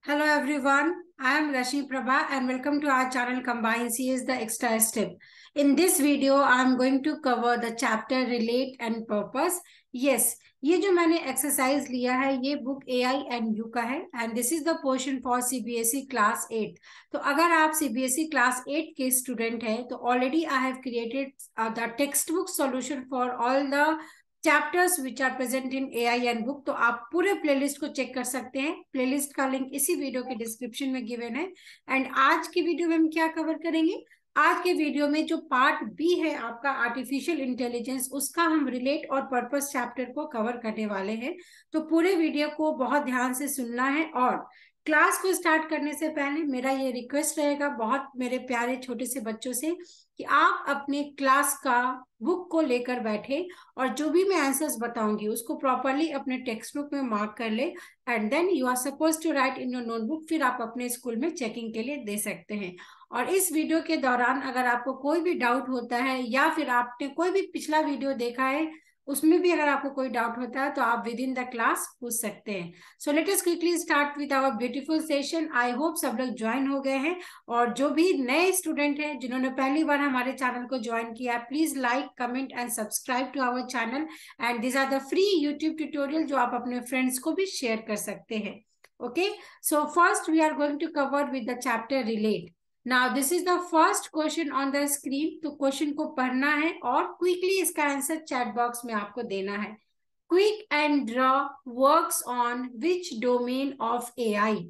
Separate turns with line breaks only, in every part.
Hello everyone, I am Rashmi Prabha and welcome to our channel Combine CS The Extra Step. In this video, I am going to cover the chapter Relate and Purpose. Yes, ये जो मैंने exercise लिया है ये book AI and U का है and this is the portion for CBSE class 8. तो अगर आप CBSE class 8 के स्टूडेंट हैं तो already I have created the textbook solution for all the chapters which are present in AI and book. तो आप पूरे प्लेलिस्ट को चेक कर सकते हैं। प्लेलिस्ट का लिंक इसी वीडियो के डिस्क्रिप्शन में गिवन है। एंड आज की वीडियो में हम क्या कवर करेंगे, आज के वीडियो में जो पार्ट बी है आपका आर्टिफिशियल इंटेलिजेंस, उसका हम रिलेट और पर्पस चैप्टर को कवर करने वाले हैं। तो पूरे वीडियो को बहुत ध्यान से सुनना है। और क्लास को स्टार्ट करने से पहले मेरा ये रिक्वेस्ट रहेगा बहुत मेरे प्यारे छोटे से बच्चों से कि आप अपने क्लास का बुक को लेकर बैठे और जो भी मैं आंसर्स बताऊंगी उसको प्रॉपरली अपने टेक्स्ट बुक में मार्क कर ले and then you are suppose to write in your notebook. फिर आप अपने स्कूल में चेकिंग के लिए दे सकते हैं। और इस वीडियो के दौरान अगर आपको कोई भी डाउट होता है या फिर आपने कोई भी पिछला वीडियो देखा है उसमें भी अगर आपको कोई डाउट होता है तो आप विद इन द क्लास पूछ सकते हैं। So let us quickly start with our beautiful session. I hope सब लोग ज्वाइन हो गए हैं और जो भी नए स्टूडेंट हैं जिन्होंने पहली बार हमारे चैनल को ज्वाइन किया है please like comment and subscribe to our channel and this are the free YouTube tutorial जो आप अपने फ्रेंड्स को भी शेयर कर सकते हैं। Okay, so first we are going to cover with the chapter relate. Now this is the first question on the screen. तो question को पढ़ना है और क्विकली इसका आंसर चैट बॉक्स में आपको देना है। Quick and draw works on which domain of AI.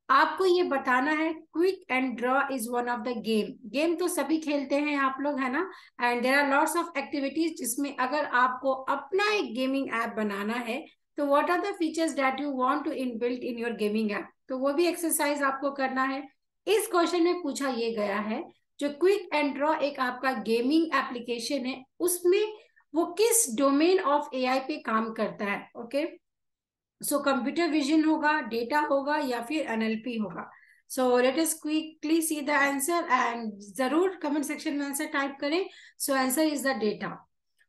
आपको ये बताना है quick and draw is one of the game तो सभी खेलते हैं आप लोग, है ना। And there are lots of activities जिसमें अगर आपको अपना एक गेमिंग ऐप बनाना है तो what are the features that you want to inbuilt in your gaming app, तो वो भी एक्सरसाइज आपको करना है। इस क्वेश्चन में पूछा ये गया है जो क्विक एंड ड्रॉ एक आपका गेमिंग एप्लीकेशन है उसमें वो किस डोमेन ऑफ एआई पे काम करता है। ओके, सो कंप्यूटर विजन होगा, डेटा होगा या फिर एनएलपी होगा। सो let us quickly see the answer and जरूर कमेंट सेक्शन में आंसर टाइप करें। So answer is the data.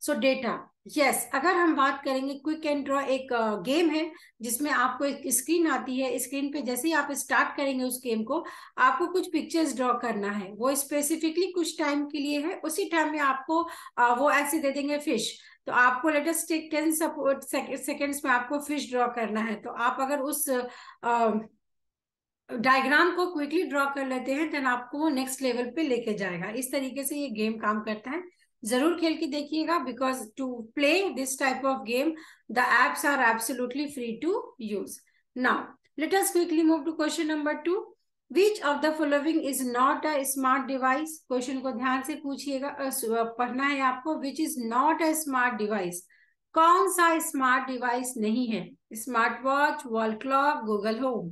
So data, yes, अगर हम बात करेंगे क्विक एंड ड्रॉ एक गेम है जिसमें आपको एक स्क्रीन आती है। स्क्रीन पे जैसे ही आप स्टार्ट करेंगे उस गेम को आपको कुछ पिक्चर्स ड्रॉ करना है, वो स्पेसिफिकली कुछ टाइम के लिए है। उसी टाइम में आपको वो ऐसे दे देंगे फिश, तो आपको लेटेस्ट टेक 10 सेकेंड्स में आपको फिश ड्रॉ करना है। तो आप अगर उस डायग्राम को क्विकली ड्रॉ कर लेते हैं देन आपको वो नेक्स्ट लेवल पे लेके जाएगा। इस तरीके से ये गेम काम करता है। जरूर खेल के देखिएगा because to play this type of game the apps are absolutely free to use. Now let us quickly move to question number 2। Which of the following is not a smart device. Question को ध्यान से पूछिएगा, पढ़ना है आपको। Which is not a smart device, कौन सा smart device नहीं है। Smart watch, wall clock, Google home.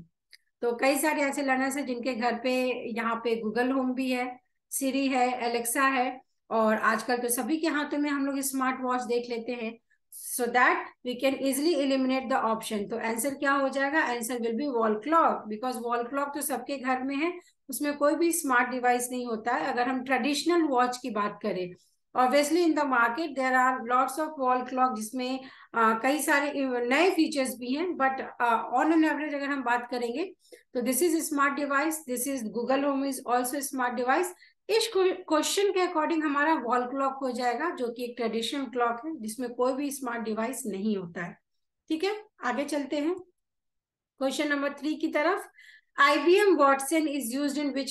तो कई सारे ऐसे लर्नर्स हैं जिनके घर पे यहाँ पे गूगल होम भी है, सिरी है, एलेक्सा है और आजकल तो सभी के हाथों में हम लोग स्मार्ट वॉच देख लेते हैं। So that we can easily eliminate the option. तो आंसर क्या हो जाएगा, answer will be wall clock because wall clock तो सबके घर में है, उसमें कोई भी स्मार्ट डिवाइस नहीं होता है। अगर हम ट्रेडिशनल वॉच की बात करें, obviously in the market there are lots of wall clock जिसमें कई सारे नए फीचर्स भी हैं, बट ऑन एन एवरेज अगर हम बात करेंगे तो this is smart device, this is Google home is also smart device. इस क्वेश्चन के अकॉर्डिंग हमारा वॉल क्लॉक हो जाएगा जो कि एक ट्रेडिशनल क्लॉक है जिसमें कोई भी स्मार्ट डिवाइस नहीं होता है। ठीक है, आगे चलते हैं क्वेश्चन नंबर 3 की तरफ। IBM Watson is used in which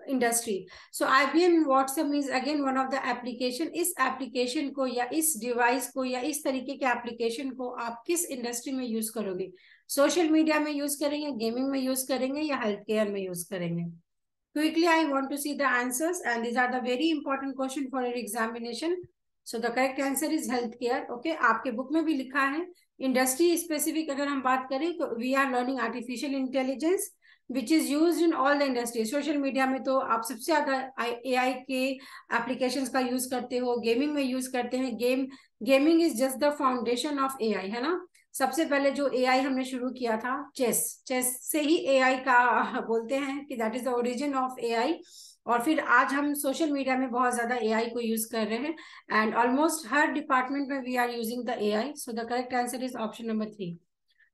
industry? So IBM Watson is again one of the application। इस एप्लीकेशन को या इस डिवाइस को या इस तरीके के एप्लीकेशन को आप किस इंडस्ट्री में यूज करोगे। सोशल मीडिया में यूज करेंगे, गेमिंग में यूज करेंगे या हेल्थ केयर में यूज करेंगे। Quickly I want to see the answers and these are the very important question for your examination. So the correct answer is healthcare. Okay, आपके book में भी लिखा है। इंडस्ट्री स्पेसिफिक अगर हम बात करें तो we are learning artificial intelligence which is use in all the industry. Social media में तो आप सबसे ज्यादा AI के एप्लीकेशंस का यूज करते हो, गेमिंग में यूज करते हैं। Gaming is just the foundation of AI, है ना। सबसे पहले जो AI हमने शुरू किया था चेस से ही AI का बोलते हैं कि that is the origin of AI। और फिर आज हम सोशल मीडिया में बहुत ज्यादा AI को यूज कर रहे हैं एंड ऑलमोस्ट हर डिपार्टमेंट में we are using the AI। So the correct answer is option number 3।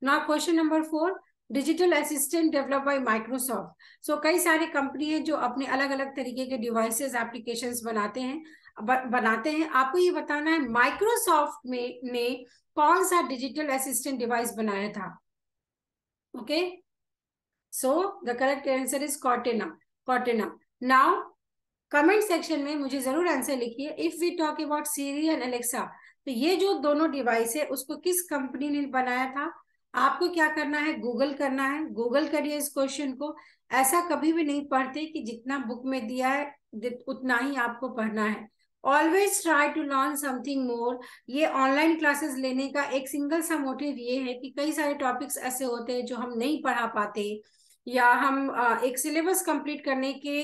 Now question number 4। Digital assistant develop by Microsoft. So कई सारी कंपनी है जो अपने अलग अलग तरीके के डिवाइसेस एप्लीकेशंस बनाते हैं। आपको ये बताना है माइक्रोसॉफ्ट में ने कौन सा डिजिटल असिस्टेंट डिवाइस बनाया था। Okay, so the correct answer is Cortana. Cortana. Now comment section में मुझे जरूर आंसर लिखिए। If we talk about Siri and Alexa, तो ये जो दोनों डिवाइस है उसको किस कंपनी ने बनाया था। आपको क्या करना है, गूगल करना है। गूगल करिए इस क्वेश्चन को। ऐसा कभी भी नहीं पढ़ते कि जितना बुक में दिया है उतना ही आपको पढ़ना है। Always try to learn something more. ये ऑनलाइन क्लासेस लेने का एक सिंगल सा मोटिव ये है कि कई सारे टॉपिक्स ऐसे होते हैं जो हम नहीं पढ़ा पाते, या हम एक सिलेबस कंप्लीट करने के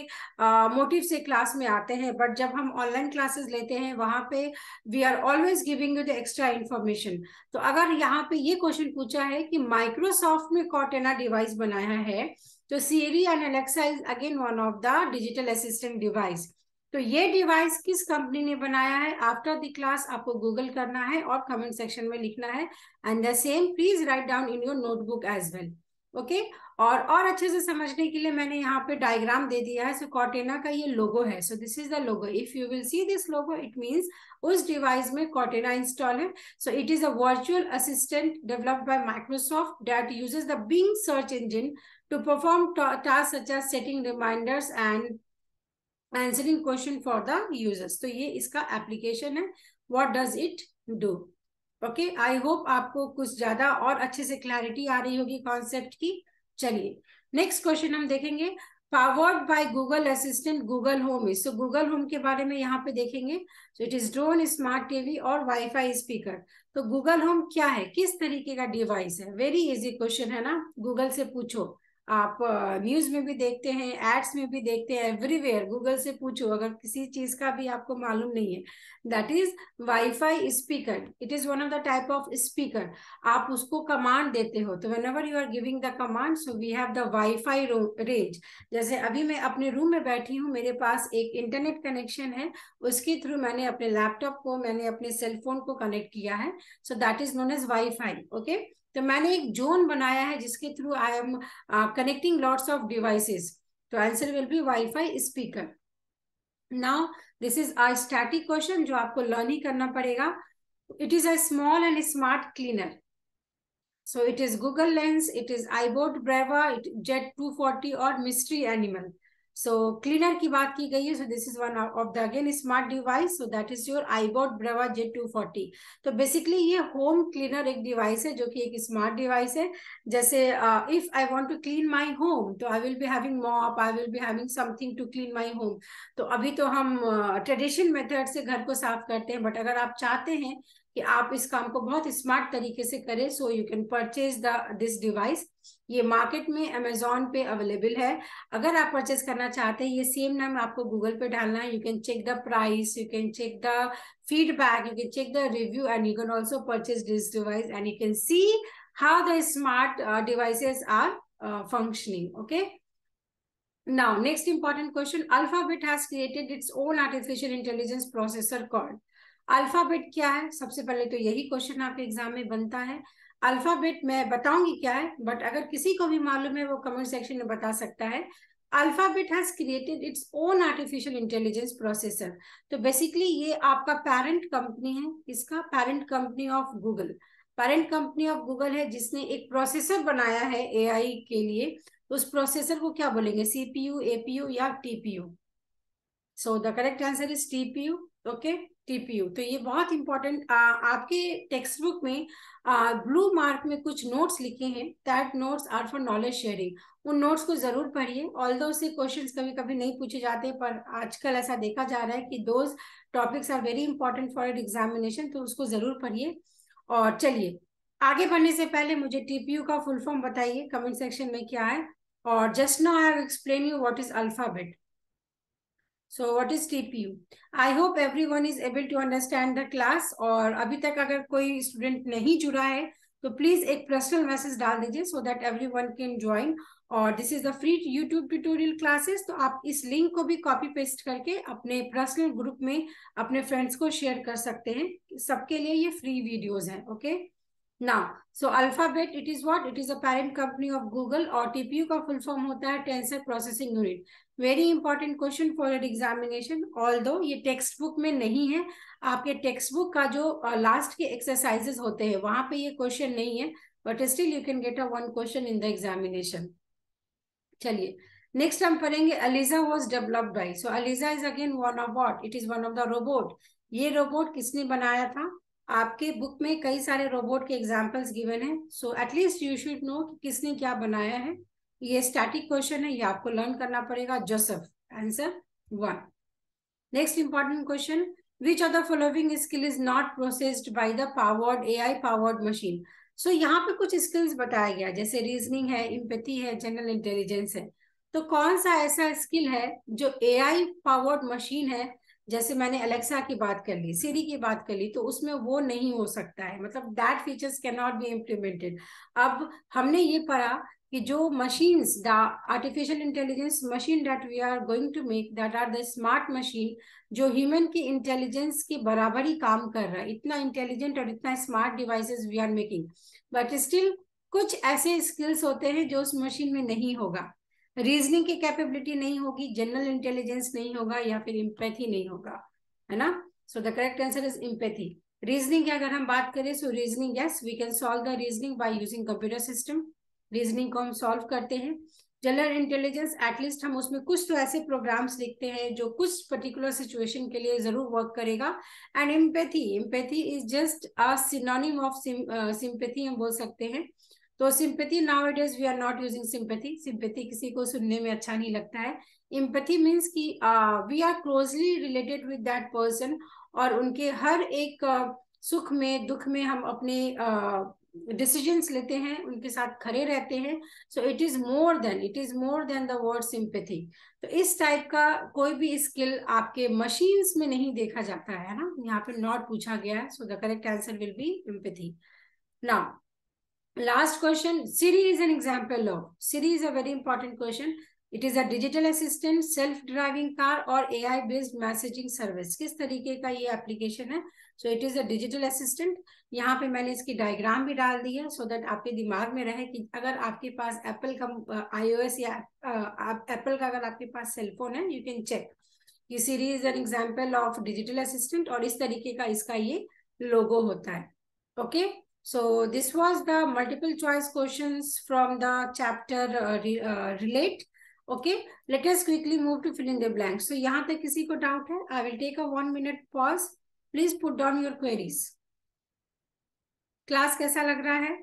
मोटिव से क्लास में आते हैं, बट जब हम ऑनलाइन क्लासेस लेते हैं वहां पे we are always giving you the extra information. तो अगर यहाँ पे ये क्वेश्चन पूछा है कि माइक्रोसॉफ्ट में कॉर्टेना डिवाइस बनाया है, तो Siri and Alexa is again one of the digital assistant device. तो ये डिवाइस किस कंपनी ने बनाया है, आफ्टर द क्लास आपको गूगल करना है और कमेंट सेक्शन में लिखना है। And the same please write down in your notebook as well. Okay, और अच्छे से समझने के लिए मैंने यहाँ पे डायग्राम दे दिया है। सो कॉर्टेना का ये लोगो है। So this is the logo. If you will see this logo it means उस डिवाइस में कॉर्टेना इंस्टॉल है। So it is a virtual assistant developed by Microsoft that uses the Bing search engine to perform task such as setting reminders and answering question for the users. तो ये इसका application है। What does it do. Okay, I hope आपको कुछ ज्यादा और अच्छे से क्लैरिटी आ रही होगी कॉन्सेप्ट की। चलिए नेक्स्ट क्वेश्चन हम देखेंगे। Powered by Google assistant Google home is. So Google home के बारे में यहाँ पे देखेंगे। सो it is drone, smart TV और वाईफाई स्पीकर। तो गूगल होम क्या है, किस तरीके का डिवाइस है। वेरी इजी क्वेश्चन है ना, गूगल से पूछो। आप न्यूज में भी देखते हैं, एड्स में भी देखते हैं, एवरीवेयर गूगल से पूछो अगर किसी चीज का भी आपको मालूम नहीं है। That is WiFi speaker. It is one of the type of speaker. आप उसको कमांड देते हो, तो whenever you are giving the command, so we have the WiFi range. जैसे अभी मैं अपने रूम में बैठी हूँ, मेरे पास एक इंटरनेट कनेक्शन है, उसके थ्रू मैंने अपने लैपटॉप को, मैंने अपने सेलफोन को कनेक्ट किया है। So that is known as WiFi. Okay, तो मैंने एक जोन बनाया है जिसके through I am connecting lots of devices. तो answer will be WiFi speaker. Now this is a static question जो आपको लर्न ही करना पड़ेगा। It is a small and smart cleaner. So it is Google Lens, it is iBot Brava, Jet 240 और Mystery Animal. So cleaner की बात की गई है. So this is one of the again smart device. So that is your iBot Brava Jet 240. तो basically ये home cleaner एक device है जो कि एक smart device है. जैसे if I want to clean my home, तो I will be having mop, I will be having something to clean my home. तो अभी तो हम tradition method से घर को साफ करते हैं, but अगर आप चाहते हैं कि आप इस काम को बहुत स्मार्ट तरीके से करें, so you can purchase this device. ये मार्केट में अमेजोन पे अवेलेबल है। अगर आप परचेज करना चाहते हैं, ये सेम नाम आपको गूगल पे डालना है। You can check the price, you can check the feedback, you can check the review and you can also purchase this device and you can see how the smart devices are functioning. Okay, now next important question. Alphabet has created its own artificial intelligence processor called। Alphabet क्या है, सबसे पहले तो यही question आपके exam में बनता है। अल्फाबेट मैं बताऊंगी क्या है, बट अगर किसी को भी मालूम है वो कमेंट सेक्शन में बता सकता है। Alphabet has created its own artificial intelligence processor. तो बेसिकली ये आपका पेरेंट कंपनी है। इसका parent company of Google, parent company of Google है, जिसने एक प्रोसेसर बनाया है एआई के लिए। उस प्रोसेसर को क्या बोलेंगे, सीपीयू, एपीयू या TPU. So the correct answer is TPU. Okay, TPU. तो ये बहुत इंपॉर्टेंट, आपके टेक्स्ट बुक में ब्लू मार्क में कुछ नोट्स लिखे हैं। That notes are for knowledge sharing. उन नोट्स को जरूर पढ़िए। ऑल्दो से क्वेश्चंस कभी कभी नहीं पूछे जाते, पर आजकल ऐसा देखा जा रहा है कि those topics are very important for examination, तो उसको जरूर पढ़िए। और चलिए आगे बढ़ने से पहले मुझे टीपीयू का फुल फॉर्म बताइए कमेंट सेक्शन में क्या है। और just now I have explain you what is alphabet. So what is TPU? I hope everyone is able to understand the class. और अभी तक अगर कोई स्टूडेंट नहीं जुड़ा है तो प्लीज एक पर्सनल मैसेज डाल दीजिए so that everyone can join। और this is the free YouTube tutorial classes. तो आप इस लिंक को भी कॉपी पेस्ट करके अपने पर्सनल ग्रुप में अपने फ्रेंड्स को शेयर कर सकते हैं। सबके लिए ये फ्री वीडियोस हैं। Okay, Now, so Alphabet, it is what? It is a parent company of Google, और TPU का full form होता है Tensor Processing Unit. Very important question for your examination. Although ये टेक्स्ट बुक में नहीं है, आपके टेक्स्ट बुक का जो लास्ट के एक्सरसाइजेस होते हैं वहां पे ये क्वेश्चन नहीं है, but still you can get a one question in the examination. चलिए नेक्स्ट हम पढ़ेंगे ELISA was developed by. So ELISA is again one of what? It is one of the robot. ये रोबोट किसने बनाया था? आपके बुक में कई सारे रोबोट के एग्जांपल्स गिवन है, so at least you should know कि किसने क्या बनाया है. ये स्टैटिक क्वेश्चन है, ये आपको लर्न करना पड़ेगा. Joseph, answer 1. Next important question, which of the following skill is not processed by the powered AI powered machine. So यहाँ पे कुछ स्किल्स बताया गया, जैसे रीजनिंग है, इम्पैथी है, जनरल इंटेलिजेंस है. तो कौन सा ऐसा स्किल है जो एआई पावर्ड मशीन है, जैसे मैंने अलेक्सा की बात कर ली, सिरी की बात कर ली, तो उसमें वो नहीं हो सकता है, मतलब that features can not be implemented. अब हमने ये पढ़ा कि जो machines, the artificial intelligence machine that we are going to make, that are the smart machine, जो ह्यूमन की इंटेलिजेंस की बराबर ही काम कर रहा है, इतना इंटेलिजेंट और इतना smart devices we are making, but still कुछ ऐसे स्किल्स होते हैं जो उस मशीन में नहीं होगा. रीजनिंग की कैपेबिलिटी नहीं होगी, जनरल इंटेलिजेंस नहीं होगा, या फिर इम्पैथी नहीं होगा, है ना. So the correct answer is empathy. Reasoning की अगर हम बात करें, so reasoning, yes we can solve the reasoning by using computer system. Reasoning को हम सॉल्व करते हैं. जनरल इंटेलिजेंस, एटलीस्ट हम उसमें कुछ तो ऐसे प्रोग्राम्स लिखते हैं जो कुछ पर्टिकुलर सिचुएशन के लिए जरूर वर्क करेगा. And empathy, empathy is just a synonym of sympathy हम बोल सकते हैं. तो sympathy, nowadays we are not using sympathy. Sympathy किसी को सुनने में अच्छा नहीं लगता है. एम्पैथी मीन्स कि we are closely related with that person, और उनके हर एक सुख में दुख में हम अपने डिसीजंस लेते हैं, उनके साथ खड़े रहते हैं. सो it is more than the word sympathy. तो इस टाइप का कोई भी स्किल आपके मशीन्स में नहीं देखा जाता है ना, यहाँ पे नॉट पूछा गया है. सो the correct answer will B empathy. Now last question, Siri is an example of. Siri is a very important question. It is a digital assistant, self-driving car और AI based messaging service. किस तरीके का ये application है? So it is a digital assistant. यहाँ पे मैंने इसकी डायग्राम भी डाल दी है, so that आपके दिमाग में रहे कि अगर आपके पास एप्पल का iOS या एप्पल का अगर आपके पास सेलफोन है, you can check. ये Siri is an example of digital assistant, और इस तरीके का इसका ये लोगो होता है. Okay. So this was the multiple choice questions from the chapter relate. Okay, let us quickly move to fill in the blanks. So यहाँ तक किसी को डाउट है? I will take a 1 minute pause. Please put down your queries. Class कैसा लग रहा है?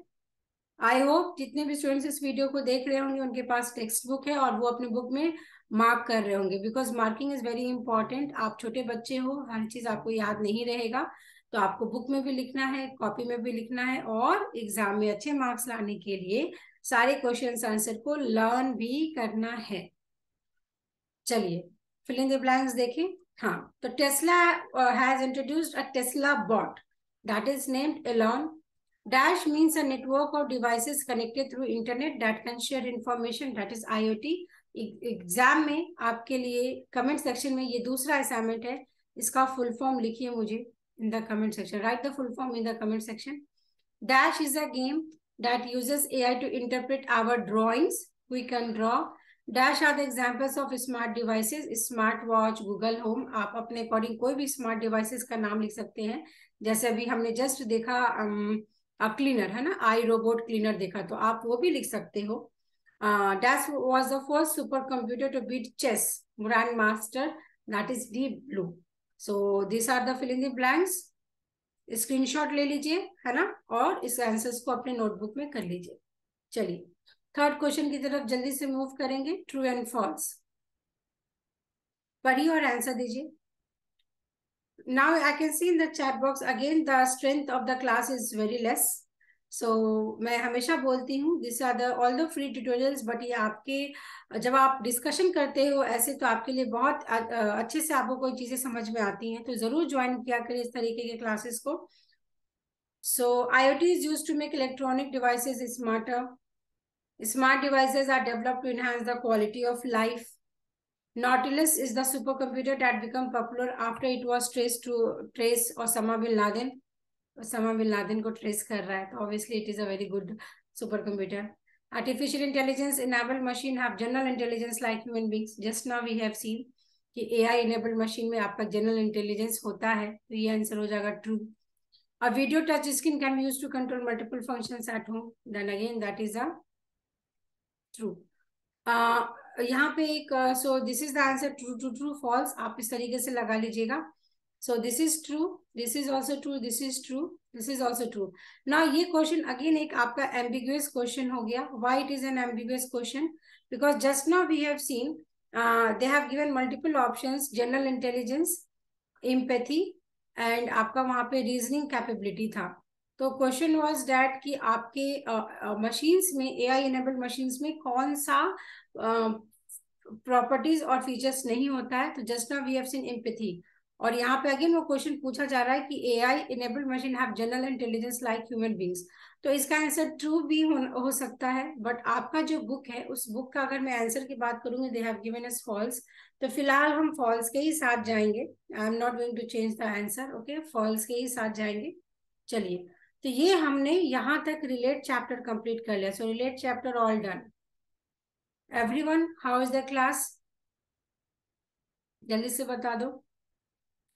I hope जितने भी स्टूडेंट्स इस वीडियो को देख रहे होंगे उनके पास टेक्स्ट बुक है और वो अपने बुक में मार्क कर रहे होंगे, because marking is very important. आप छोटे बच्चे हो, हर चीज आपको याद नहीं रहेगा, तो आपको बुक में भी लिखना है, कॉपी में भी लिखना है, और एग्जाम में अच्छे मार्क्स लाने के लिए सारे क्वेश्चन आंसर को लर्न भी करना है. चलिए फिल इन द ब्लैंक्स देखें. हाँ, तो Tesla has introduced a Tesla bought that is named Elon. Dash means a network of devices connected through internet that can share information, that is IoT. Exam में आपके लिए comment section में ये दूसरा assignment है, इसका फुल फॉर्म लिखिए मुझे in the comment section. Right the full form in the comment section. Dash is a game that uses AI to interpret our drawings. We can draw. Dash are the examples of smart devices, smart watch, Google Home. आप अपने according कोई भी smart devices का नाम लिख सकते हैं. जैसे अभी हमने जस्ट देखा क्लीनर है ना, आई रोबोट क्लीनर देखा, तो आप वो भी लिख सकते हो. Dash was the first super computer to beat chess grand master, that is deep blue. So this are the fill in the blanks. Screenshot ले लीजिए, है ना, और इस आंसर्स को अपने नोटबुक में कर लीजिए. चलिए थर्ड क्वेश्चन की तरफ जल्दी से मूव करेंगे. ट्रू एंड फॉल्स पढ़िए और आंसर दीजिए. Now I can see in the chat box again the strength of the class is very less. So मैं हमेशा बोलती हूँ these are the all the free tutorials, but ये आपके जब आप डिस्कशन करते हो ऐसे तो आपके लिए बहुत अच्छे से आपको कोई चीजें समझ में आती हैं, तो जरूर ज्वाइन किया करें इस तरीके के क्लासेस को. So IoT is used to make electronic devices smarter. Smart devices are developed to enhance the quality of life. Nautilus is the supercomputer that became popular after it was traced to Osama bin Laden. Osama bin Laden को trace कर रहा है, तो obviously it is a very good super computer. Artificial intelligence enabled machine have general intelligence like human beings. Just now we have seen कि AI enabled machine में आपका general intelligence होता है, तो ये आंसर हो जाएगा true. A video touch screen can be used to control multiple functions at home. Then again that is a true. यहाँ पे एक so this is the answer true true true false, आप इस तरीके से लगा लीजिएगा. So this is true, this is also true, this is true, this is also true. ना ये क्वेश्चन अगेन एक आपका एम्बिगुअस क्वेश्चन हो गया. Why it is an ambiguous question? Because just now we have seen they have given multiple options, general intelligence, empathy and आपका वहां पे reasoning capability था. तो क्वेश्चन वाज दैट कि आपके मशीन्स में, एआई इनेबल्ड मशीन्स में कौन सा प्रॉपर्टीज और फीचर्स नहीं होता है. तो just now we have seen empathy, और यहाँ पे अगेन वो क्वेश्चन पूछा जा रहा है कि AI enabled machine have general intelligence like human beings. तो इसका आंसर ट्रू भी हो सकता है, बट आपका जो बुक है उस बुक का अगर मैं आंसर की बात करूंगी, they have given us false. तो फिलहाल हम फॉल्स के ही साथ जाएंगे. I am not going to change the answer. Okay, false के ही साथ जाएंगे. चलिए, तो ये हमने यहां तक रिलेट चैप्टर कंप्लीट कर लिया. So relate chapter all done. Everyone, how is the class? जल्दी से बता दो.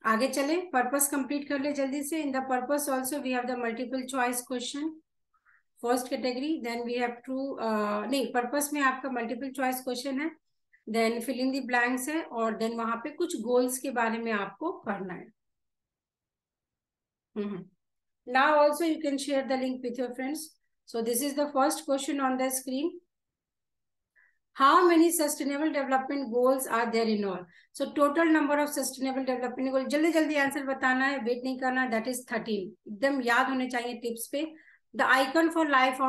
आगे चले, पर्पस कंप्लीट कर ले जल्दी से. In the purpose also we have the multiple choice question first category. Then we have true, नहीं, पर्पस में आपका मल्टीपल चॉइस क्वेश्चन है, then fill in the blanks है, और देन वहां पे कुछ गोल्स के बारे में आपको पढ़ना है. Now also you can share the link with your friends. So this is the first question on the screen. How many sustainable development goals are there in all? So total number of sustainable development goals. जल्दी जल्दी answer बताना है, wait नहीं करना. That is 13. एकदम याद होने चाहिए टिप्स पे. The icon for life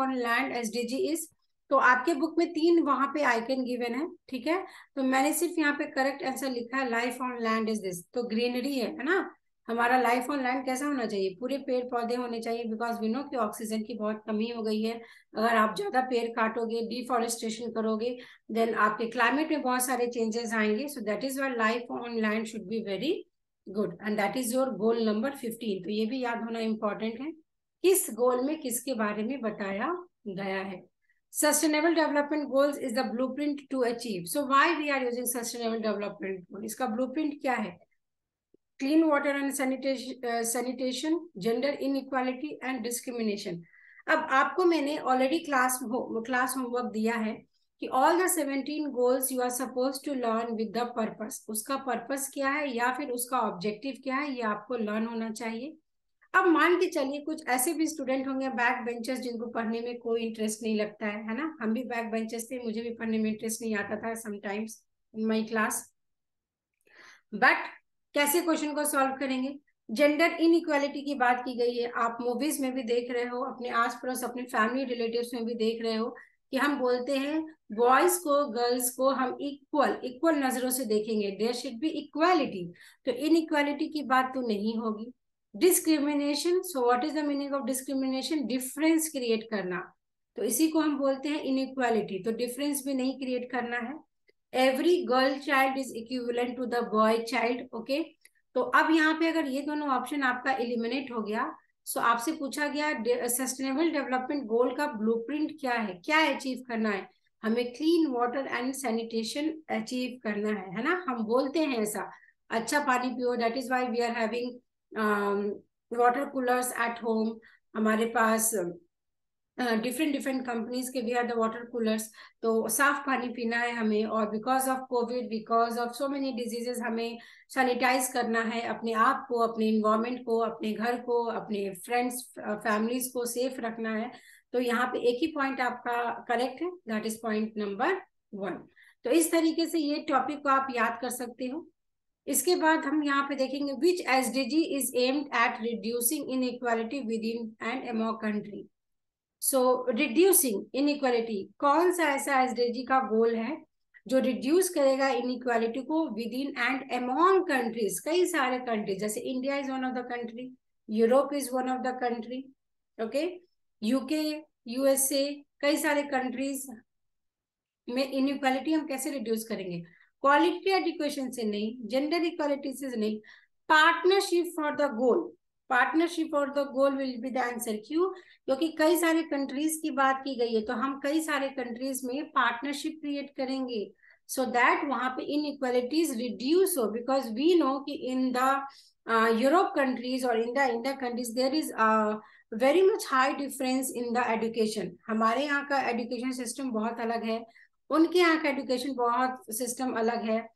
on land SDG is, तो आपके बुक में 3 वहां पे आइकन गिवन है, ठीक है. तो मैंने सिर्फ यहाँ पे करेक्ट आंसर लिखा है, life on land is this. तो ग्रीनरी है ना. हमारा लाइफ ऑन लैंड कैसा होना चाहिए? पूरे पेड़ पौधे होने चाहिए, बिकॉज वी नो कि ऑक्सीजन की बहुत कमी हो गई है. अगर आप ज्यादा पेड़ काटोगे, डिफॉरेस्टेशन करोगे, देन आपके क्लाइमेट में बहुत सारे चेंजेस आएंगे. सो that is why life on land should be very good, and that is your goal number 15. तो ये भी याद होना इंपॉर्टेंट है, किस गोल में किसके बारे में बताया गया है. Sustainable development goals is the blueprint to achieve. So why we are using sustainable development goal? इसका ब्लूप्रिंट क्या है? Clean water and sanitation, gender inequality and discrimination. अब आपको मैंने ऑलरेडी क्लास होमवर्क दिया है कि all the 17 goals you are suppose to learn with the purpose. उसका पर्पस क्या है या फिर उसका ऑब्जेक्टिव क्या है, ये आपको लर्न होना चाहिए. अब मान के चलिए कुछ ऐसे भी स्टूडेंट होंगे बैक बेंचर्स, जिनको पढ़ने में कोई इंटरेस्ट नहीं लगता है ना. हम भी बैक बेंचर्स थे, मुझे भी पढ़ने में इंटरेस्ट नहीं आता था sometimes in my class. But कैसे क्वेश्चन को सॉल्व करेंगे? जेंडर इनइक्वालिटी की बात की गई है, आप मूवीज में भी देख रहे हो, अपने आस पड़ोस अपने फैमिली रिलेटिव्स में भी देख रहे हो कि हम बोलते हैं बॉयज को गर्ल्स को हम इक्वल नजरों से देखेंगे. There should be equality. तो इनइक्वालिटी की बात तो नहीं होगी. Discrimination, so what is the meaning of discrimination? Difference create करना. तो इसी को हम बोलते हैं इनइक्वालिटी. तो डिफरेंस भी नहीं क्रिएट करना है. Every girl child is equivalent to the boy child. Okay, तो अब यहाँ पे अगर ये दोनों ऑप्शन आपका एलिमिनेट हो गया, सो आपसे पूछा गया सस्टेनेबल डेवलपमेंट गोल का ब्लूप्रिंट क्या है, क्या अचीव करना है? हमें clean water and sanitation achieve करना है ना. हम बोलते हैं ऐसा, अच्छा पानी पियो. That is why we are having water coolers at home. हमारे पास डिफरेंट कंपनीज के we are the water coolers. तो साफ पानी पीना है हमें, और because of COVID, because of so many diseases, हमें सैनिटाइज करना है अपने आप को, अपने इन्वायरमेंट को, अपने घर को, अपने फ्रेंड्स फैमिलीज को सेफ रखना है. तो यहाँ पे एक ही पॉइंट आपका करेक्ट है, दैट इज पॉइंट नंबर 1. तो इस तरीके से ये टॉपिक को आप याद कर सकते हो. इसके बाद हम यहाँ पे देखेंगे which SDG is aimed at reducing inequality within and among country. So reducing inequality, कौन सा ऐसा एसडीजी का गोल है जो रिड्यूस करेगा इनइक्वालिटी को with in and among countries? कई सारे कंट्रीज, जैसे India is one of the country, Europe is one of the country, okay, UK, USA, कई सारे कंट्रीज में इनइक्वालिटी हम कैसे रिड्यूस करेंगे? क्वालिटी एजुकेशन से नहीं, जेंडर इक्वालिटी से नहीं, partnership for the goal. Partnership और the goal will be the answer. क्यों? क्योंकि कई सारे कंट्रीज की बात की गई है, तो हम कई सारे कंट्रीज में पार्टनरशिप क्रिएट करेंगे सो दैट वहां पे इनइक्वालिटीज रिड्यूस हो, बिकॉज वी नो कि इन द यूरोप कंट्रीज और in the India countries there is very much high difference in the education. हमारे यहाँ का एजुकेशन सिस्टम बहुत अलग है, उनके यहाँ का एजुकेशन बहुत सिस्टम अलग है।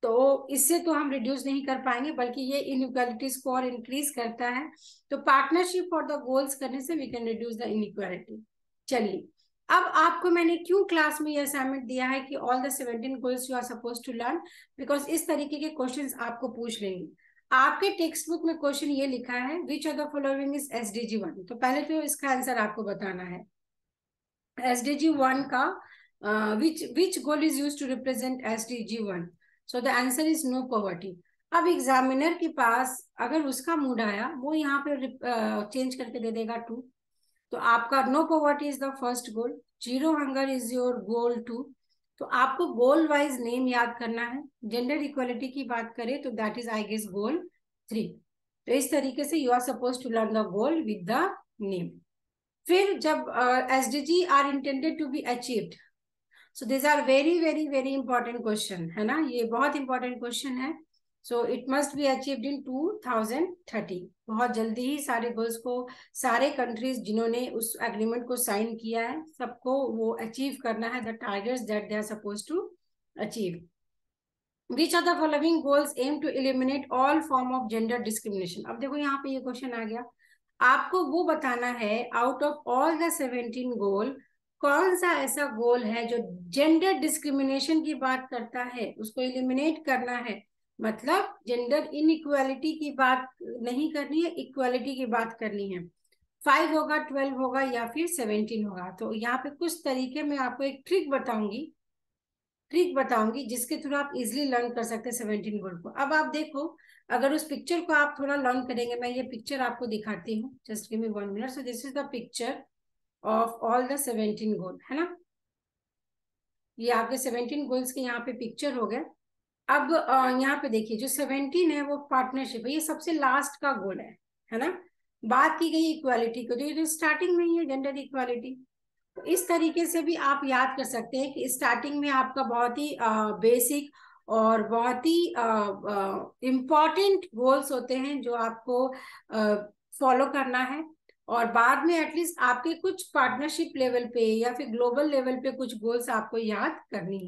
तो इससे तो हम रिड्यूस नहीं कर पाएंगे, बल्कि ये इनइक्वालिटीज को और इंक्रीज करता है। तो पार्टनरशिप फॉर द गोल्स करने से we can reduce the inequality. चलिए, अब आपको मैंने क्यों क्लास में ये असाइनमेंट दिया है कि all the 17 goals you are suppose to learn, because इस तरीके के क्वेश्चंस आपको पूछ लेंगे। आपके टेक्स्ट बुक में क्वेश्चन ये लिखा है, विच of the following is SDG 1। तो पहले तो इसका आंसर आपको बताना है। एसडीजी 1 का which goal is use to represent SDG 1। So the answer is no poverty. अब एग्जामिनर के पास अगर उसका मूड आया, वो यहाँ पे चेंज करके दे देगा 2। तो आपका no poverty is the first goal, zero hunger is your goal 2। तो आपको गोल वाइज नेम याद करना है। जेंडर इक्वलिटी की बात करें तो that is I guess goal 3। तो इस तरीके से you are suppose to learn the goal with the name. फिर जब SDG are intended to be achieved, so this are very very very important question है ना, ये बहुत इंपॉर्टेंट क्वेश्चन है। So it must be achieved in 2030। बहुत जल्दी ही सारे गोल्स को, सारे कंट्रीज जिन्होंने उस एग्रीमेंट को साइन किया है, सबको वो अचीव करना है the targets that they are suppose to achieve. Which of the following goals aim to eliminate all form of gender discrimination? अब देखो यहाँ पे ये क्वेश्चन आ गया, आपको वो बताना है आउट ऑफ ऑल द 17 गोल कौन सा ऐसा गोल है जो जेंडर डिस्क्रिमिनेशन की बात करता है, उसको एलिमिनेट करना है। मतलब जेंडर इनइक्वालिटी की बात नहीं करनी है, इक्वालिटी की बात करनी है। 5 होगा, 12 होगा या फिर 17 होगा। तो यहाँ पे कुछ तरीके में आपको एक ट्रिक बताऊंगी जिसके थ्रू आप इजिली लर्न कर सकते हैं 17 गोल को। अब आप देखो, अगर उस पिक्चर को आप थोड़ा लर्न करेंगे, मैं ये पिक्चर आपको दिखाती हूँ, just give me 1 minute. So this is the picture of all the 17 गोल, है ना। ये आपके 17 गोल्स के यहाँ पे पिक्चर हो गए। अब यहाँ पे देखिए, जो 17 है वो पार्टनरशिप है, ये सबसे लास्ट का गोल है ना। बात की गई इक्वालिटी को, तो ये स्टार्टिंग में ही है जेंडर इक्वालिटी। तो इस तरीके से भी आप याद कर सकते हैं कि स्टार्टिंग में आपका बहुत ही बेसिक और बहुत ही इम्पॉर्टेंट गोल्स होते हैं जो आपको फॉलो करना है, और बाद में एटलीस्ट आपके कुछ पार्टनरशिप लेवल पे या फिर ग्लोबल लेवल पे कुछ गोल्स आपको याद करनी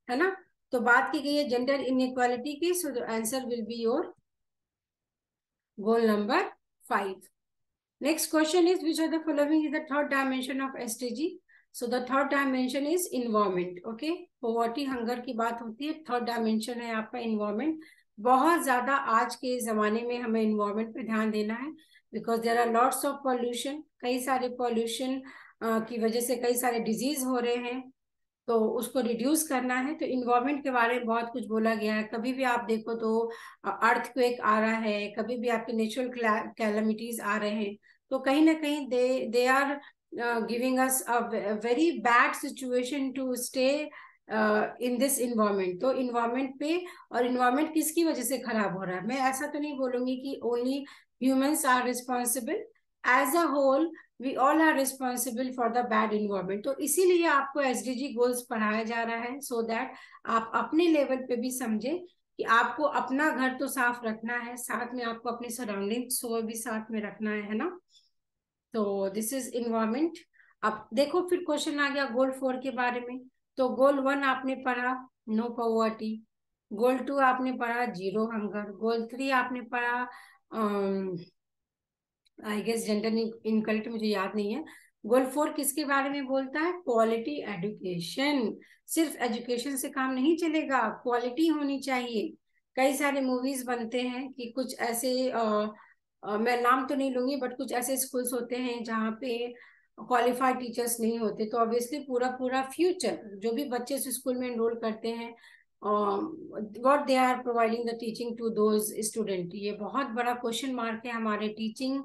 है ना। तो बात की गई है जेंडर इनइक्वालिटी की, सो the answer will be your goal number 5. Next question is, which of the following is the third dimension of SDG? So the third dimension is environment. Okay, poverty, hunger की बात होती है, third dimension है आपका environment. बहुत ज्यादा आज के जमाने में हमें environment पे ध्यान देना है, because there are lots of pollution. कई सारे pollution की वजह से कई सारे disease हो रहे हैं, तो उसको रिड्यूस करना है। तो इन्वायरमेंट के बारे में बहुत कुछ बोला गया है। कभी भी आप देखो तो अर्थक्वेक आ रहा है, कभी भी आपके नेचुरल कैलामिटीज आ रहे हैं, तो कहीं ना कहीं they are giving us a very bad situation to stay in this environment. तो इन्वायरमेंट पे, और इन्वायरमेंट किसकी वजह से खराब हो रहा है, मैं ऐसा तो नहीं बोलूंगी कि only humans are responsible, as a whole we all are responsible for the bad environment. तो इसीलिए आपको एसडीजी गोल्स पढ़ाया जा रहा है, सो दैट आप अपने लेवल पे भी समझे कि आपको अपना घर तो साफ रखना है, साथ में आपको अपनी सराउंडिंग्स को भी साथ में रखना है ना। तो दिस इज इन्वायरमेंट। अब देखो फिर क्वेश्चन आ गया गोल 4 के बारे में। तो गोल 1 आपने पढ़ा, नो पॉवर्टी। गोल 2 आपने पढ़ा, जीरो हंगर। गोल 3 आपने पढ़ा, आई गेस जेंडर इनक्वालिटी, मुझे याद नहीं है। गोल 4 किसके बारे में बोलता है, क्वालिटी एजुकेशन। सिर्फ एजुकेशन से काम नहीं चलेगा, क्वालिटी होनी चाहिए। कई सारे मूवीज बनते हैं कि कुछ ऐसे मैं नाम तो नहीं लूंगी, बट कुछ ऐसे स्कूल्स होते हैं जहाँ पे क्वालिफाइड टीचर्स नहीं होते, तो ऑब्वियसली पूरा पूरा फ्यूचर जो भी बच्चे इस स्कूल में एनरोल करते हैं, what they are providing the teaching to those student, ये बहुत बड़ा क्वेश्चन मार्क है हमारे टीचिंग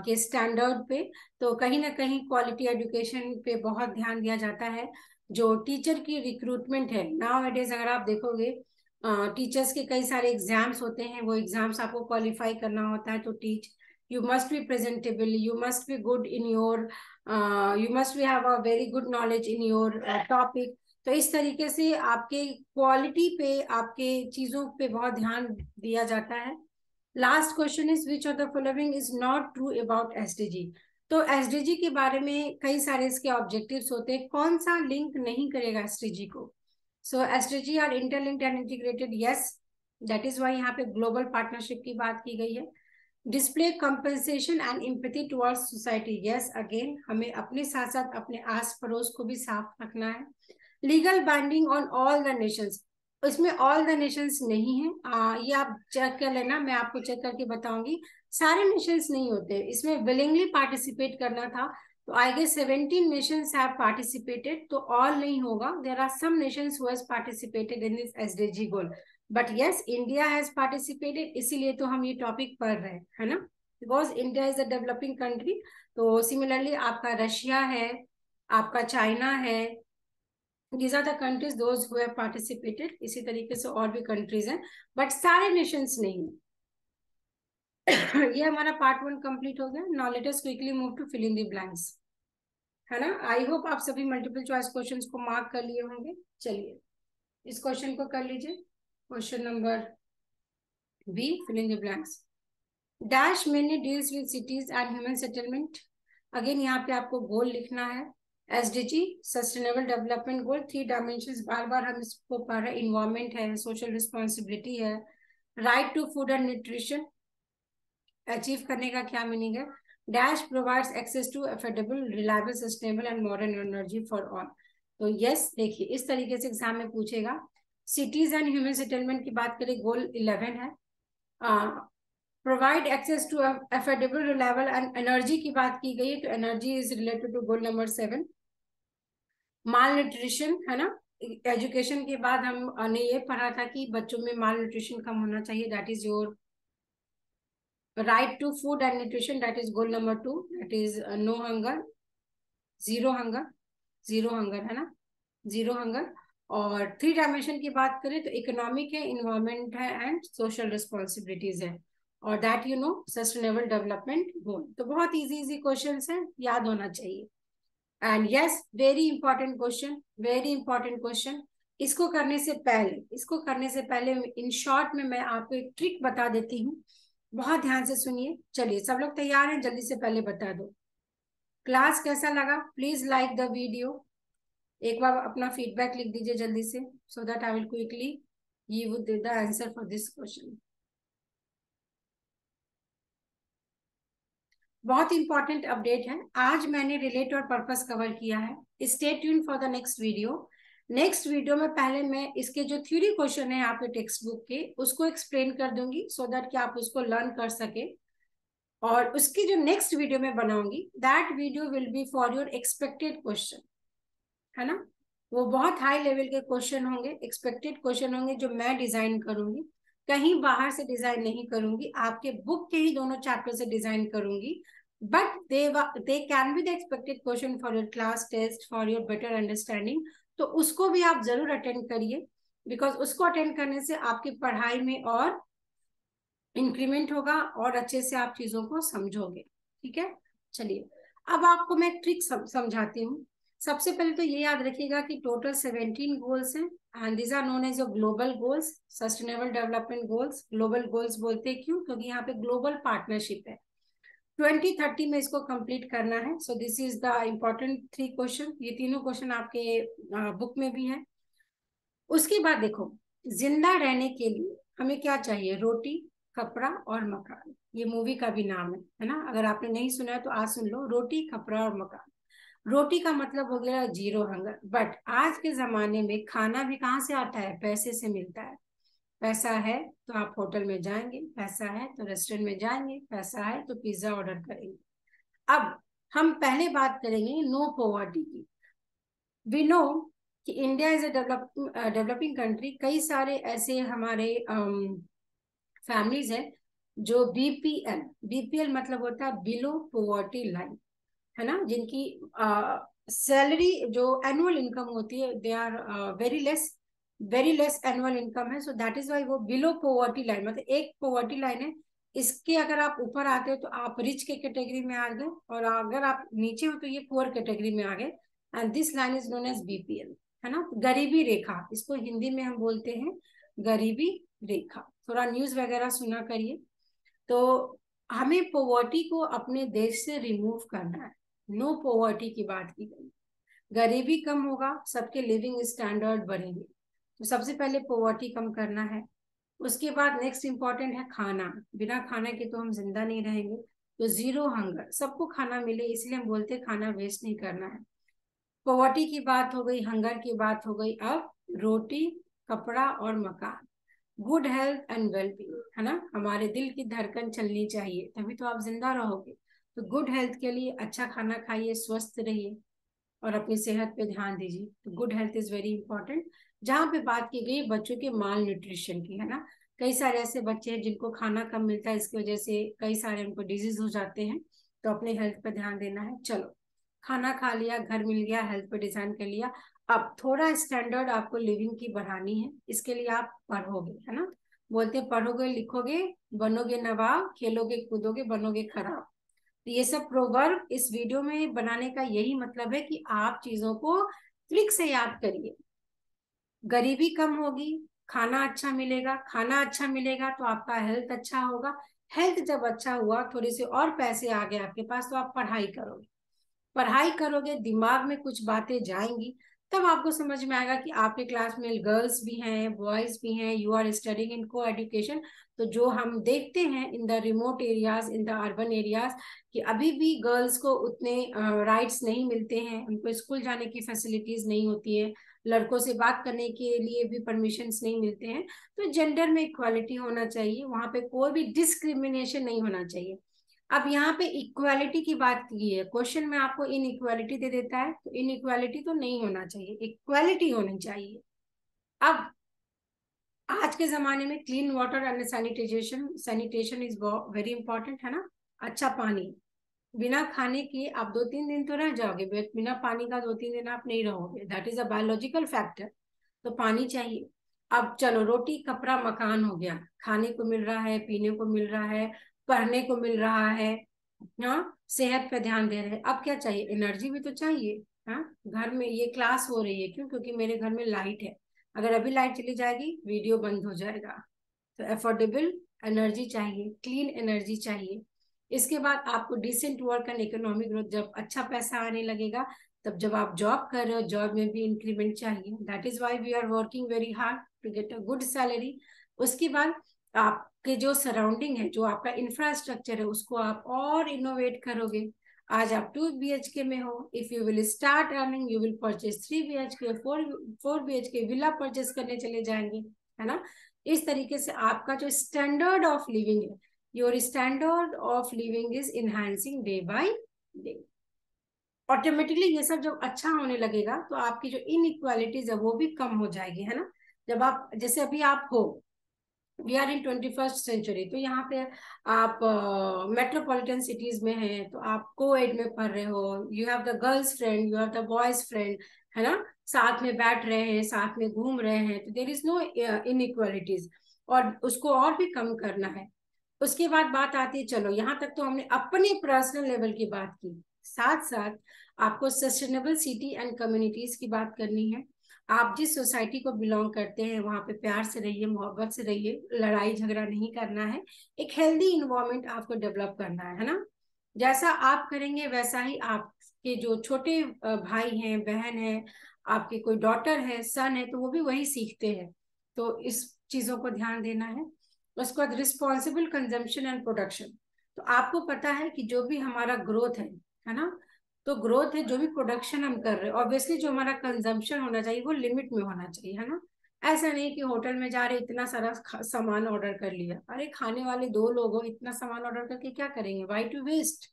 के स्टैंडर्ड पे। तो कहीं ना कहीं क्वालिटी एजुकेशन पे बहुत ध्यान दिया जाता है। जो टीचर की रिक्रूटमेंट है नाउ एडेज, अगर आप देखोगे टीचर्स के कई सारे एग्जाम्स होते हैं, वो एग्जाम्स आपको क्वालिफाई करना होता है to teach. you must be presentable, you must be good in your you must be have a very good knowledge in your topic. तो इस तरीके से आपके क्वालिटी पे, आपके चीजों पे बहुत ध्यान दिया जाता है. Last question is which of the following is not true about SDG. तो एसडीजी के बारे में कई सारे इसके ऑब्जेक्टिव्स होते हैं, कौन सा लिंक नहीं करेगा एसडीजी को? So SDG are interlinked and integrated, yes, that is why यहाँ पे ग्लोबल पार्टनरशिप की बात की गई है. Display compensation and empathy towards society, yes, again हमें अपने साथ साथ अपने आस पड़ोस को भी साफ रखना है. Legal binding on all the Nations, इसमें ऑल द नेशंस नहीं है, ये आप चेक कर लेना, मैं आपको चेक करके बताऊंगी. सारे नेशंस नहीं होते इसमें, विलिंगली पार्टिसिपेट करना था, तो I guess 17 nations have participated, तो ऑल नहीं होगा. There are some nations who has participated in this SDG goal, but yes India has participated, इसीलिए तो हम ये टॉपिक पढ़ रहे हैं, है ना, because India is a developing country. तो सिमिलरली आपका रशिया है, आपका चाइना है, these are the countries those who have participated. इसी तरीके से और भी कंट्रीज हैं, बट सारे नेशंस नहीं है. ये हमारा पार्ट 1 कंप्लीट हो गया. Now let us quickly move to fill in the blanks, है ना. आई होप आप सभी मल्टीपल चॉइस क्वेश्चंस को मार्क कर लिए होंगे. चलिए इस क्वेश्चन को कर लीजिए. Question number B, fill in the blanks. Dash mainly deals with cities and human settlement. Again यहाँ पे आपको गोल लिखना है. SDG sustainable development goal, 3 dimensions, बार बार हम इसको पढ़ रहे हैं. इन्वायरमेंट है, सोशल रिस्पॉन्सिबिलिटी है, right to food and nutrition achieve करने का क्या मीनिंग है. Dash provides access to affordable, reliable, sustainable and modern energy for all. तो यस, देखिए इस तरीके से एग्जाम में पूछेगा. सिटीज एंड ह्यूमन सेटलमेंट की बात करें, गोल 11 है. Provide access to affordable, reliable and energy की बात की गई है, तो energy is related to goal number 7. Malnutrition, है ना, एजुकेशन के बाद हमने ये पढ़ा था कि बच्चों में माल न्यूट्रिशन कम होना चाहिए, that is your right to food and nutrition, that is goal number 2, that is no hunger, zero hunger, zero hunger, है ना, जीरो हंगर. और 3 डायमेंशन की बात करें तो इकोनॉमिक है, इन्वायरमेंट है एंड सोशल रिस्पॉन्सिबिलिटीज है, और that you know sustainable development गोल. तो बहुत इजी इजी क्वेश्चंस हैं, याद होना चाहिए. And yes, very important question, very important question. इसको करने से पहले इन शॉर्ट में मैं आपको एक ट्रिक बता देती हूँ, बहुत ध्यान से सुनिए. चलिए सब लोग तैयार हैं, जल्दी से पहले बता दो क्लास कैसा लगा. प्लीज लाइक द वीडियो, एक बार अपना फीडबैक लिख दीजिए जल्दी से, so that I will quickly give you the answer for this question. बहुत इंपॉर्टेंट अपडेट है, आज मैंने रिलेट और पर्पस कवर किया है. Stay tune for the next video. Next video में पहले मैं इसके जो थ्योरी क्वेश्चन है आपके टेक्स्ट बुक के, उसको एक्सप्लेन कर दूंगी, सो दैट कि आप उसको लर्न कर सके. और उसकी जो नेक्स्ट वीडियो में बनाऊंगी, that video will be for your expected question, है ना. वो बहुत हाई लेवल के क्वेश्चन होंगे, एक्सपेक्टेड क्वेश्चन होंगे, जो मैं डिजाइन करूंगी, कहीं बाहर से डिजाइन नहीं करूंगी, आपके बुक के ही दोनों चैप्टर से डिजाइन करूंगी. But they can be the expected question for your class test, for your better understanding. तो उसको भी आप जरूर अटेंड करिए, बिकॉज उसको अटेंड करने से आपकी पढ़ाई में और इंक्रीमेंट होगा और अच्छे से आप चीजों को समझोगे. ठीक है, चलिए अब आपको मैं ट्रिक समझाती हूँ. सबसे पहले तो ये याद रखिएगा कि टोटल 17 गोल्स हैं, and these are known as global goals, sustainable development goals. Global goals बोलते हैं क्यों? क्योंकि यहाँ पे ग्लोबल पार्टनरशिप है. 2030 में इसको कंप्लीट करना है. So this is the important 3 question. ये तीनों क्वेश्चन आपके बुक में भी है. उसके बाद देखो, जिंदा रहने के लिए हमें क्या चाहिए? रोटी, कपड़ा और मकान. ये मूवी का भी नाम है ना, अगर आपने नहीं सुना है तो आज सुन लो. रोटी, कपड़ा और मकान. रोटी का मतलब हो गया जीरो हंगर, बट आज के जमाने में खाना भी कहाँ से आता है? पैसे से मिलता है. पैसा है तो आप होटल में जाएंगे, पैसा है तो रेस्टोरेंट में जाएंगे, पैसा है तो पिज्जा ऑर्डर करेंगे. अब हम पहले बात करेंगे नो पॉवर्टी की. वी नो कि India is a developing country. कई सारे ऐसे हमारे फैमिलीज हैं जो बीपीएल, बीपीएल मतलब होता है बिलो पॉवर्टी लाइन, है ना, जिनकी सैलरी जो एनुअल इनकम होती है, they are very less annual income है. सो दैट इज वाई वो बिलो पॉवर्टी लाइन, मतलब एक पॉवर्टी लाइन है, इसके अगर आप ऊपर आते हो तो आप रिच के कैटेगरी में आ गए, और अगर आप नीचे हो तो ये पुअर कैटेगरी में आ गए। And this line is known as BPL, है ना, गरीबी रेखा, इसको हिंदी में हम बोलते हैं गरीबी रेखा। थोड़ा न्यूज वगैरह सुना करिए। तो हमें पोवर्टी को अपने देश से रिमूव करना है, नो पोवर्टी की बात की गई। गरीबी कम होगा, सबके लिविंग स्टैंडर्ड बढ़ेंगे, तो सबसे पहले पोवर्टी कम करना है। उसके बाद नेक्स्ट इंपॉर्टेंट है खाना, बिना खाने के तो हम जिंदा नहीं रहेंगे। तो जीरो हंगर, सबको खाना मिले, इसलिए हम बोलते हैं खाना वेस्ट नहीं करना है। पोवर्टी की बात हो गई, हंगर की बात हो गई, अब रोटी, कपड़ा और मकान। गुड हेल्थ एंड वेलबींग, है ना, हमारे दिल की धड़कन चलनी चाहिए, तभी तो आप जिंदा रहोगे। तो गुड हेल्थ के लिए अच्छा खाना खाइए, स्वस्थ रहिए और अपनी सेहत पे ध्यान दीजिए। तो good health is very important. जहाँ पे बात की गई बच्चों के माल न्यूट्रिशन की, है ना, कई सारे ऐसे बच्चे हैं जिनको खाना कम मिलता है, इसकी वजह से कई सारे उनको डिजीज हो जाते हैं। तो अपने हेल्थ पे ध्यान देना है। चलो, खाना खा लिया, घर मिल गया, हेल्थ पे डिजाइन कर लिया। अब थोड़ा स्टैंडर्ड आपको लिविंग की बढ़ानी है, इसके लिए आप पढ़ोगे, है ना, बोलते हैं पढ़ोगे लिखोगे बनोगे नवाब, खेलोगे कूदोगे बनोगे खराब। तो ये सब प्रोवर्ब इस वीडियो में बनाने का यही मतलब है कि आप चीजों को ट्रिक से याद करिए। गरीबी कम होगी, खाना अच्छा मिलेगा, खाना अच्छा मिलेगा तो आपका हेल्थ अच्छा होगा। हेल्थ जब अच्छा हुआ, थोड़े से और पैसे आ गए आपके पास, तो आप पढ़ाई करोगे। पढ़ाई करोगे, दिमाग में कुछ बातें जाएंगी, तब आपको समझ में आएगा कि आपके क्लास में गर्ल्स भी हैं, बॉयज भी हैं, यू आर स्टडिंग इन को एजुकेशन। तो जो हम देखते हैं in the remote areas, in the urban areas, कि अभी भी गर्ल्स को उतने राइट्स नहीं मिलते हैं, उनको स्कूल जाने की फैसिलिटीज नहीं होती है, लड़कों से बात करने के लिए भी परमिशंस नहीं मिलते हैं। तो जेंडर में इक्वालिटी होना चाहिए, वहां पे कोई भी डिस्क्रिमिनेशन नहीं होना चाहिए। अब यहाँ पे इक्वालिटी की बात की है, क्वेश्चन में आपको इन इक्वालिटी दे देता है, तो इन इक्वालिटी तो नहीं होना चाहिए, इक्वालिटी होनी चाहिए। अब आज के जमाने में clean water and sanitization, sanitation is very important, है ना। अच्छा पानी, बिना खाने के आप 2-3 दिन तो रह जाओगे, बट बिना पानी का 2-3 दिन आप नहीं रहोगे, that is a biological factor. तो पानी चाहिए। अब चलो, रोटी कपड़ा मकान हो गया, खाने को मिल रहा है, पीने को मिल रहा है, पढ़ने को मिल रहा है, हाँ, सेहत पे ध्यान दे रहे हैं। अब क्या चाहिए, एनर्जी भी तो चाहिए। हाँ, घर में ये क्लास हो रही है क्यों, क्योंकि मेरे घर में लाइट है, अगर अभी लाइट चली जाएगी वीडियो बंद हो जाएगा। तो अफोर्डेबल एनर्जी चाहिए, क्लीन एनर्जी चाहिए। इसके बाद आपको decent work and economic growth, जब अच्छा पैसा आने लगेगा, तब जब आप जॉब कर रहे हो, जॉब में भी इंक्रीमेंट चाहिए, that is why we are working very hard to get a good salary. उसके बाद आपके जो सराउंडिंग है, जो आपका इंफ्रास्ट्रक्चर है, उसको आप और इनोवेट करोगे। आज आप 2 BHK में हो, if you will start earning you will purchase 3 BHK, 4 BHK villa purchase करने चले जाएंगे, है ना। इस तरीके से आपका जो स्टैंडर्ड ऑफ लिविंग है, your standard of living is enhancing day by day. Automatically ये सब जब अच्छा होने लगेगा तो आपकी जो इनइक्वालिटीज है वो भी कम हो जाएगी, है ना। जब आप, जैसे अभी आप हो, we are in 21st century, तो यहाँ पे आप मेट्रोपॉलिटन सिटीज में हैं, तो आप को-एड में पढ़ रहे हो, you have the girls friend, you have the boys friend, है ना, साथ में बैठ रहे हैं, साथ में घूम रहे हैं, तो देर इज नो इनइक्वालिटीज, और उसको और भी कम करना है। उसके बाद बात आती है, चलो यहाँ तक तो हमने अपने पर्सनल लेवल की बात की, साथ साथ आपको सस्टेनेबल सिटी एंड कम्युनिटीज की बात करनी है। आप जिस सोसाइटी को बिलोंग करते हैं वहां पे प्यार से रहिए, मोहब्बत से रहिए, लड़ाई झगड़ा नहीं करना है, एक हेल्दी इन्वायरमेंट आपको डेवलप करना है ना। जैसा आप करेंगे वैसा ही आपके जो छोटे भाई हैं, बहन है, आपके कोई डॉटर है, सन है, तो वो भी वही सीखते हैं। तो इस चीजों को ध्यान देना है। उसके बाद रिस्पॉन्सिबल कंजम्पशन एंड प्रोडक्शन। तो आपको पता है कि जो भी हमारा ग्रोथ है ना, तो ग्रोथ है, जो भी प्रोडक्शन हम कर रहे हैं, ऑब्वियसली जो हमारा कंजम्पशन होना चाहिए वो लिमिट में होना चाहिए, है ना। ऐसा नहीं कि होटल में जा रहे इतना सारा सामान ऑर्डर कर लिया, अरे खाने वाले 2 लोग हो, इतना सामान ऑर्डर करके क्या करेंगे, वाई टू वेस्ट।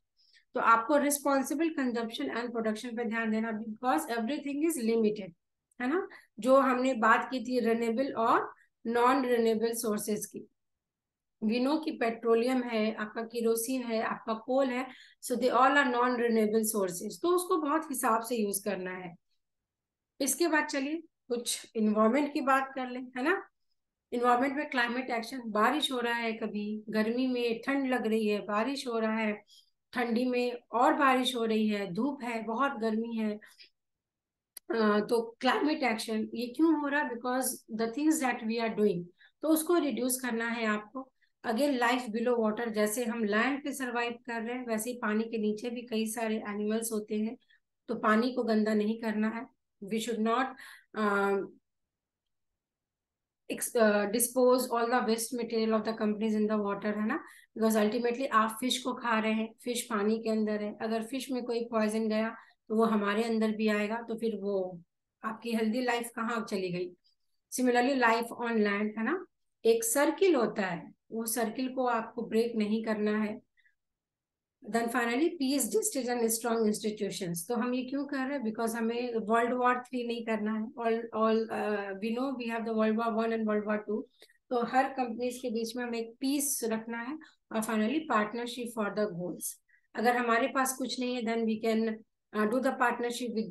तो आपको रिस्पॉन्सिबल कंजम्पशन एंड प्रोडक्शन पे ध्यान देना, बिकॉज एवरीथिंग इज लिमिटेड, है ना। जो हमने बात की थी रिन्यूएबल और नॉन रिन्यूएबल सोर्सेज की, वी नो कि पेट्रोलियम है, आपका केरोसिन है, आपका कोल है, so they all are non renewable sources, तो उसको बहुत हिसाब से यूज करना है। इसके बाद चलिए कुछ इन्वायरमेंट की बात कर लें, है ना। इन्वायरमेंट में क्लाइमेट एक्शन, बारिश हो रहा है, कभी गर्मी में ठंड लग रही है, बारिश हो रहा है, ठंडी में और बारिश हो रही है, धूप है, बहुत गर्मी है। तो क्लाइमेट एक्शन ये क्यों हो रहा है? Because the things that we are doing, तो उसको रिड्यूस करना है आपको। अगेन लाइफ बिलो वाटर, जैसे हम लैंड पे सरवाइव कर रहे हैं वैसे ही पानी के नीचे भी कई सारे एनिमल्स होते हैं, तो पानी को गंदा नहीं करना है। We should not dispose all the waste material of the companies in the water, है ना। बिकॉज अल्टीमेटली आप फिश को खा रहे हैं, फिश पानी के अंदर है, अगर फिश में कोई पॉइजन गया तो वो हमारे अंदर भी आएगा, तो फिर वो आपकी हेल्दी लाइफ कहाँ चली गई। सिमिलरली लाइफ ऑन लैंड, है ना, एक सर्किल होता है, वो सर्किल को आपको ब्रेक नहीं करना है। Then finally peace justice and strong institutions, तो हम ये क्यों कर रहे हैं? बिकॉज हमें वर्ल्ड वॉर 3 नहीं करना है। All we know we have the world war 1 and world war 2, तो हर कंपनीज के बीच में हमें एक पीस रखना है। और finally partnership for the goals. अगर हमारे पास कुछ नहीं है then we can do the partnership with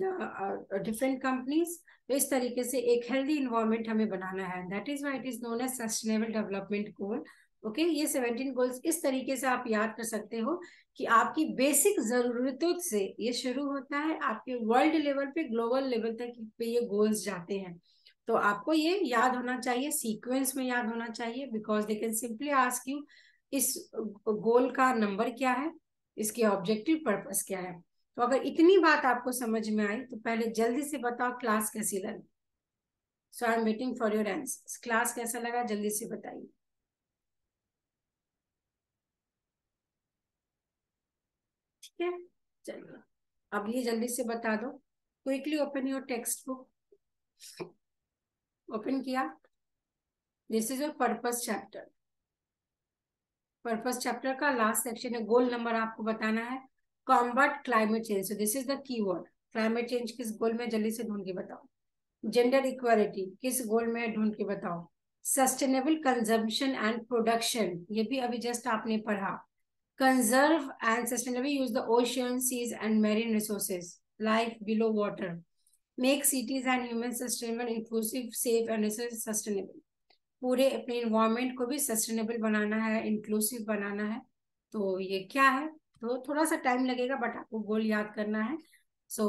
different companies. तो इस तरीके से एक हेल्दी इन्वायरमेंट हमें बनाना है, that is why it is known as sustainable development goal. Okay, ये 17 गोल्स इस तरीके से आप याद कर सकते हो कि आपकी बेसिक जरूरतों से ये शुरू होता है, आपके वर्ल्ड लेवल पे, ग्लोबल लेवल तक पे ये गोल्स जाते हैं। तो आपको ये याद होना चाहिए, सीक्वेंस में याद होना चाहिए, because they can simply ask you इस गोल का नंबर क्या है, इसके ऑब्जेक्टिव पर्पस क्या है। तो अगर इतनी बात आपको समझ में आई तो पहले जल्दी से बताओ क्लास कैसी लगी। So I am waiting for your answers. Class कैसा लगा जल्दी से बताइए। ठीक है, चलिए अब ये जल्दी से बता दो। Quickly open your text book. Open किया? This is your purpose chapter. Purpose chapter का लास्ट सेक्शन है, गोल नंबर आपको बताना है। Combat climate change, so this is the keyword. Climate change किस गोल में, जल्दी से ढूंढ के बताओ। जेंडर इक्वालिटी किस गोल में है, ढूंढ के बताओ। सस्टेनेबल कंजम्पशन एंड प्रोडक्शन, ये भी अभी जस्ट आपने पढ़ा। Conserve and sustainable use the ocean seas and marine resources, life below water, make cities and human sustainable inclusive safe and sustainable. पूरे अपने इन्वायरमेंट को भी सस्टेनेबल बनाना है, इंक्लूसिव बनाना है। तो ये क्या है? तो थोड़ा सा टाइम लगेगा बट आपको गोल याद करना है। So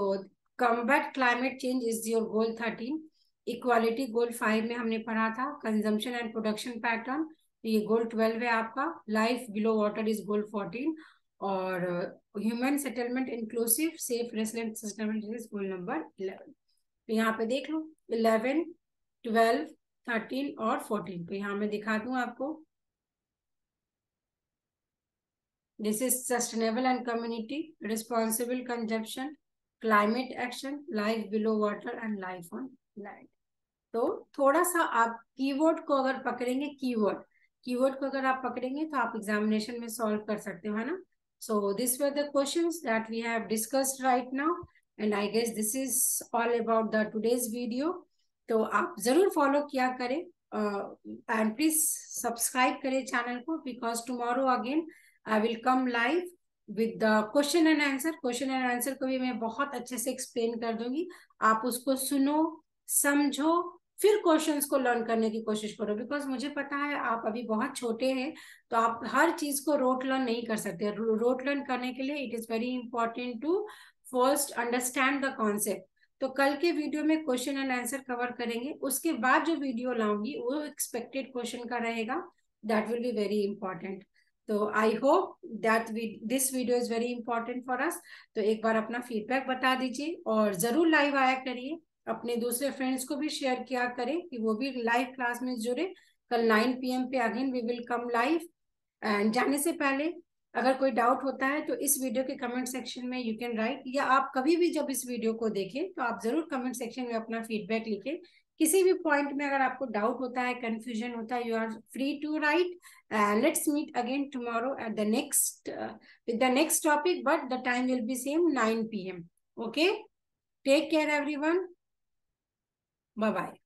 combat climate change is your goal 13। Equality goal 5 में हमने पढ़ा था। कंजम्पशन एंड प्रोडक्शन पैटर्न, तो ये गोल 12 है आपका। लाइफ बिलो वाटर इज गोल 14। और human settlement inclusive safe resilient sustainable is goal number 11। तो यहाँ पे देख लो 11, 12, 13 और 14। तो यहाँ मैं दिखा दूं आपको। This is sustainable and community, responsible consumption, climate action, life below water and life on land. तो थोड़ा सा आप कीवर्ड को अगर पकड़ेंगे, कीवर्ड को अगर आप पकड़ेंगे तो आप एग्जामिनेशन में सॉल्व कर सकते हो, है ना। So this were the questions that we have discussed right now, and I guess this is all about the today's video. तो आप जरूर फॉलो किया करें एंड प्लीज सब्सक्राइब करें चैनल को, because tomorrow again I will come live with the question and answer. Question and answer को भी मैं बहुत अच्छे से एक्सप्लेन कर दूंगी, आप उसको सुनो, समझो, फिर क्वेश्चंस को लर्न करने की कोशिश करो। बिकॉज मुझे पता है आप अभी बहुत छोटे हैं, तो आप हर चीज को रोट लर्न नहीं कर सकते। रोट लर्न करने के लिए it is very important to first understand the concept. तो कल के वीडियो में क्वेश्चन एंड आंसर कवर करेंगे, उसके बाद जो वीडियो लाऊंगी वो एक्सपेक्टेड क्वेश्चन का रहेगा, that will be very important. तो I hope that this video is very important for us. तो एक बार अपना फीडबैक बता दीजिए और जरूर लाइव आया करिए, अपने दूसरे फ्रेंड्स को भी शेयर किया करें कि वो भी लाइव क्लास में जुड़े। कल 9 PM पे again we will come live. And जाने से पहले अगर कोई डाउट होता है तो इस वीडियो के कमेंट सेक्शन में यू कैन राइट, या आप कभी भी जब इस वीडियो को देखें तो आप जरूर कमेंट सेक्शन में अपना फीडबैक लिखें। किसी भी पॉइंट में अगर आपको डाउट होता है, कंफ्यूजन होता है, you are free to write. Let's meet again tomorrow at the next with the next topic, but the time will be same 9 PM. Okay, take care everyone. Bye bye.